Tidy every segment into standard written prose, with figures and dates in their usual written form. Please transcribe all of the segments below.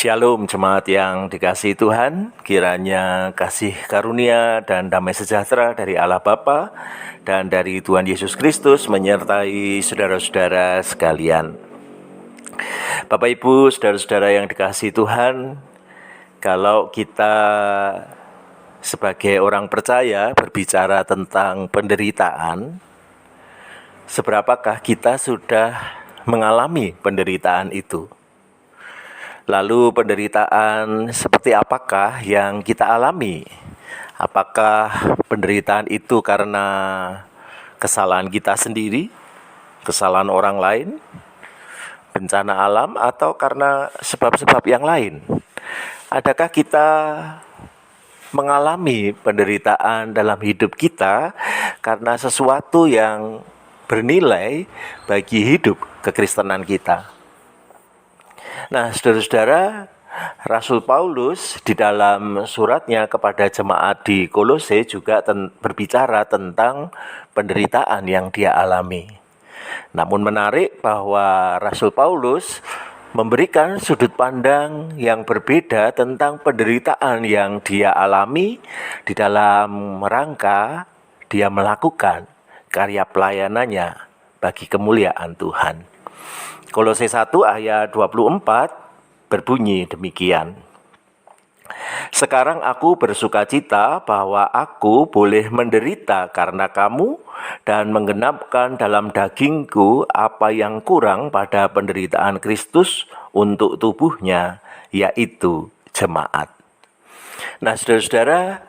Shalom jemaat yang dikasihi Tuhan, kiranya kasih karunia dan damai sejahtera dari Allah Bapa dan dari Tuhan Yesus Kristus menyertai saudara-saudara sekalian. Bapak Ibu, saudara-saudara yang dikasihi Tuhan, kalau kita sebagai orang percaya berbicara tentang penderitaan, seberapakah kita sudah mengalami penderitaan itu? Lalu penderitaan seperti apakah yang kita alami? Apakah penderitaan itu karena kesalahan kita sendiri, kesalahan orang lain, bencana alam, atau karena sebab-sebab yang lain? Adakah kita mengalami penderitaan dalam hidup kita karena sesuatu yang bernilai bagi hidup kekristenan kita? Nah, saudara-saudara, Rasul Paulus di dalam suratnya kepada jemaat di Kolose juga berbicara tentang penderitaan yang dia alami. Namun menarik bahwa Rasul Paulus memberikan sudut pandang yang berbeda tentang penderitaan yang dia alami di dalam rangka dia melakukan karya pelayanannya bagi kemuliaan Tuhan. Kolose 1 ayat 24 berbunyi demikian. Sekarang aku bersukacita bahwa aku boleh menderita karena kamu dan menggenapkan dalam dagingku apa yang kurang pada penderitaan Kristus untuk tubuhnya, yaitu jemaat. Nah, saudara-saudara,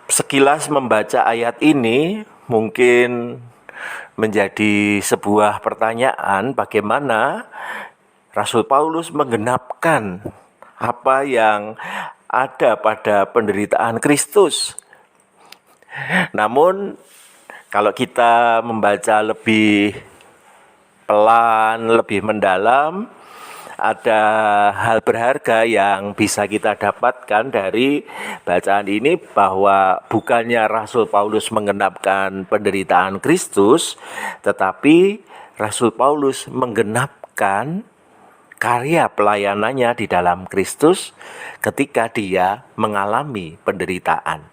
sekilas membaca ayat ini mungkin menjadi sebuah pertanyaan bagaimana Rasul Paulus menggenapkan apa yang ada pada penderitaan Kristus. Namun kalau kita membaca lebih pelan, lebih mendalam, ada hal berharga yang bisa kita dapatkan dari bacaan ini, bahwa bukannya Rasul Paulus menggenapkan penderitaan Kristus, tetapi Rasul Paulus menggenapkan karya pelayanannya di dalam Kristus ketika dia mengalami penderitaan.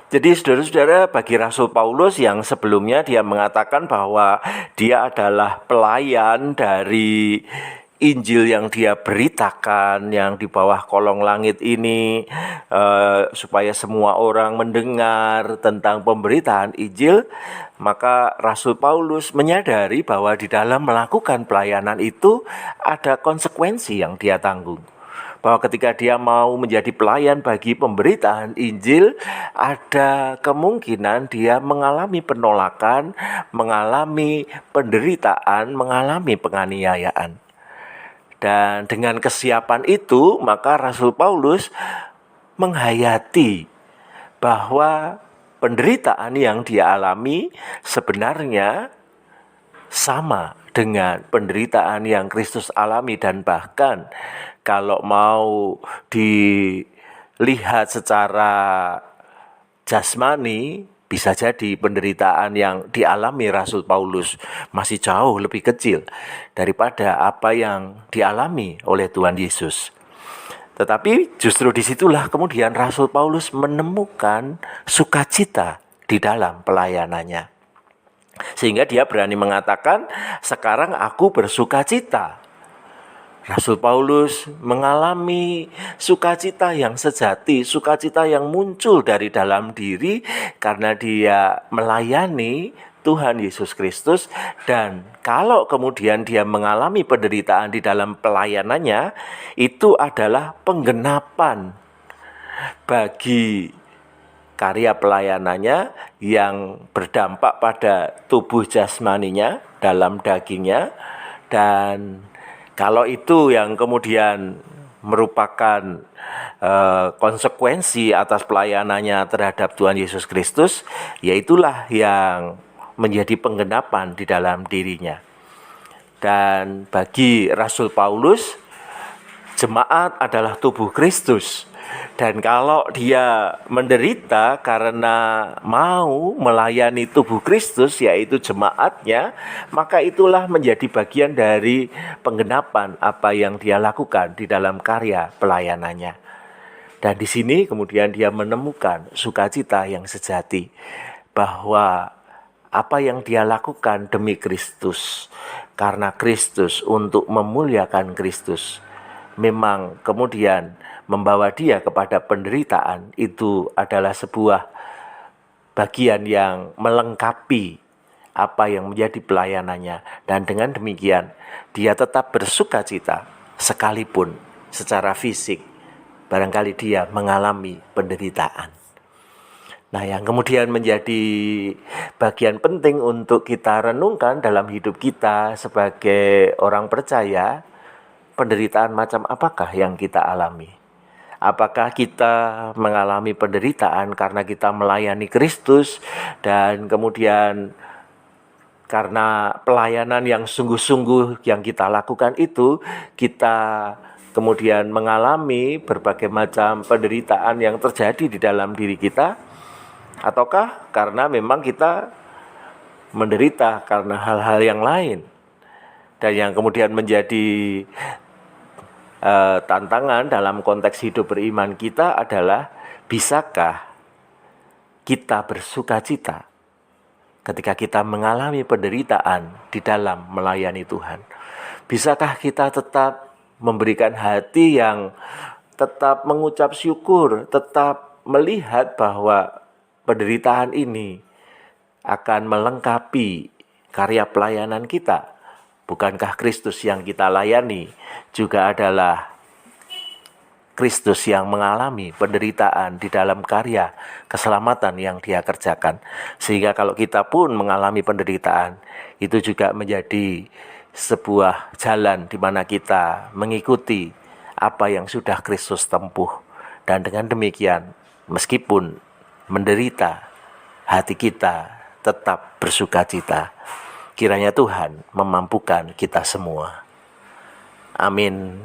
Jadi saudara-saudara, bagi Rasul Paulus yang sebelumnya dia mengatakan bahwa dia adalah pelayan dari Injil yang dia beritakan, yang di bawah kolong langit ini, supaya semua orang mendengar tentang pemberitaan Injil, maka Rasul Paulus menyadari bahwa di dalam melakukan pelayanan itu ada konsekuensi yang dia tanggung. Bahwa ketika dia mau menjadi pelayan bagi pemberitaan Injil, ada kemungkinan dia mengalami penolakan, mengalami penderitaan, mengalami penganiayaan. Dan dengan kesiapan itu, maka Rasul Paulus menghayati bahwa penderitaan yang dia alami sebenarnya sama dengan penderitaan yang Kristus alami, dan bahkan kalau mau dilihat secara jasmani, bisa jadi penderitaan yang dialami Rasul Paulus masih jauh lebih kecil daripada apa yang dialami oleh Tuhan Yesus. Tetapi justru disitulah kemudian Rasul Paulus menemukan sukacita di dalam pelayanannya. Sehingga dia berani mengatakan, sekarang aku bersukacita. Rasul Paulus mengalami sukacita yang sejati, sukacita yang muncul dari dalam diri karena dia melayani Tuhan Yesus Kristus. Dan kalau kemudian dia mengalami penderitaan di dalam pelayanannya, itu adalah penggenapan bagi karya pelayanannya yang berdampak pada tubuh jasmaninya, dalam dagingnya. Dan kalau itu yang kemudian merupakan konsekuensi atas pelayanannya terhadap Tuhan Yesus Kristus, yaitulah yang menjadi penggenapan di dalam dirinya. Dan bagi Rasul Paulus, jemaat adalah tubuh Kristus. Dan kalau dia menderita karena mau melayani tubuh Kristus, yaitu jemaatnya, maka itulah menjadi bagian dari penggenapan apa yang dia lakukan di dalam karya pelayanannya. Dan di sini kemudian dia menemukan sukacita yang sejati, bahwa apa yang dia lakukan demi Kristus, karena Kristus, untuk memuliakan Kristus, memang kemudian membawa dia kepada penderitaan. Itu adalah sebuah bagian yang melengkapi apa yang menjadi pelayanannya. Dan dengan demikian dia tetap bersukacita sekalipun secara fisik barangkali dia mengalami penderitaan. Nah, yang kemudian menjadi bagian penting untuk kita renungkan dalam hidup kita sebagai orang percaya, penderitaan macam apakah yang kita alami? Apakah kita mengalami penderitaan karena kita melayani Kristus, dan kemudian karena pelayanan yang sungguh-sungguh yang kita lakukan itu, kita kemudian mengalami berbagai macam penderitaan yang terjadi di dalam diri kita? Ataukah karena memang kita menderita karena hal-hal yang lain? Dan yang kemudian menjadi tantangan dalam konteks hidup beriman kita adalah, bisakah kita bersukacita ketika kita mengalami penderitaan di dalam melayani Tuhan? Bisakah kita tetap memberikan hati yang tetap mengucap syukur, tetap melihat bahwa penderitaan ini akan melengkapi karya pelayanan kita? Bukankah Kristus yang kita layani juga adalah Kristus yang mengalami penderitaan di dalam karya keselamatan yang dia kerjakan? Sehingga kalau kita pun mengalami penderitaan, itu juga menjadi sebuah jalan di mana kita mengikuti apa yang sudah Kristus tempuh. Dan dengan demikian, meskipun menderita, hati kita tetap bersukacita. Kiranya Tuhan memampukan kita semua. Amin.